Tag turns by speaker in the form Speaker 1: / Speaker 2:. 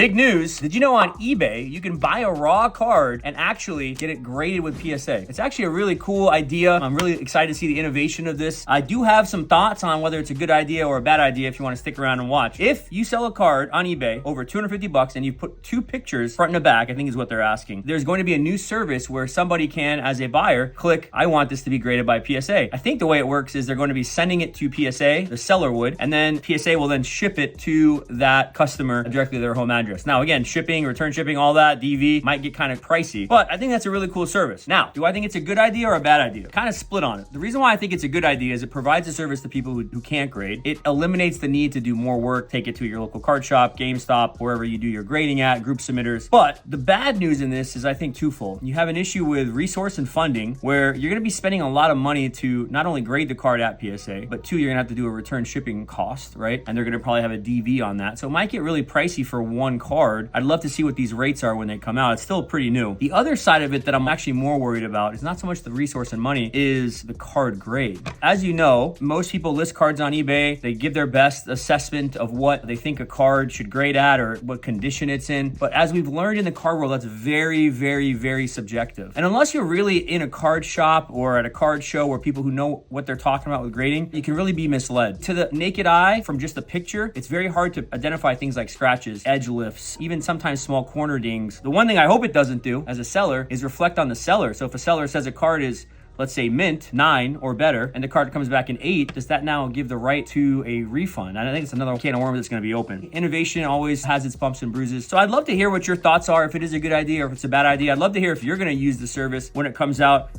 Speaker 1: Big news, did you know on eBay, you can buy a raw card and actually get it graded with PSA? It's actually a really cool idea. I'm really excited to see the innovation of this. I do have some thoughts on whether it's a good idea or a bad idea if you want to stick around and watch. If you sell a card on eBay over 250 bucks and you put 2 pictures front and back, I think is what they're asking, there's going to be a new service where somebody can, as a buyer, click, I want this to be graded by PSA. I think the way it works is they're going to be sending it to PSA, the seller would, and then PSA will then ship it to that customer directly to their home address. Now, again, shipping, return shipping, all that, DV might get kind of pricey, but I think that's a really cool service. Now, do I think it's a good idea or a bad idea? Kind of split on it. The reason why I think it's a good idea is it provides a service to people who can't grade. It eliminates the need to do more work, take it to your local card shop, GameStop, wherever you do your grading at, group submitters. But the bad news in this is, I think, twofold. You have an issue with resource and funding where you're going to be spending a lot of money to not only grade the card at PSA, but two, you're going to have to do a return shipping cost, right? And they're going to probably have a DV on that. So it might get really pricey for one card. I'd love to see what these rates are when they come out. It's still pretty new. The other side of it that I'm actually more worried about is not so much the resource and money, is the card grade. As you know, most people list cards on eBay. They give their best assessment of what they think a card should grade at or what condition it's in. But as we've learned in the card world, that's very, very, very subjective. And unless you're really in a card shop or at a card show where people who know what they're talking about with grading, you can really be misled. To the naked eye, from just a picture, it's very hard to identify things like scratches, edge lifts, even sometimes small corner dings. The one thing I hope it doesn't do as a seller is reflect on the seller. So if a seller says a card is, let's say, mint 9 or better, and the card comes back in 8, does that now give the right to a refund? And I think it's another can of worms that's going to be open. Innovation always has its bumps and bruises. So I'd love to hear what your thoughts are, if it is a good idea or if it's a bad idea. I'd love to hear if you're going to use the service when it comes out.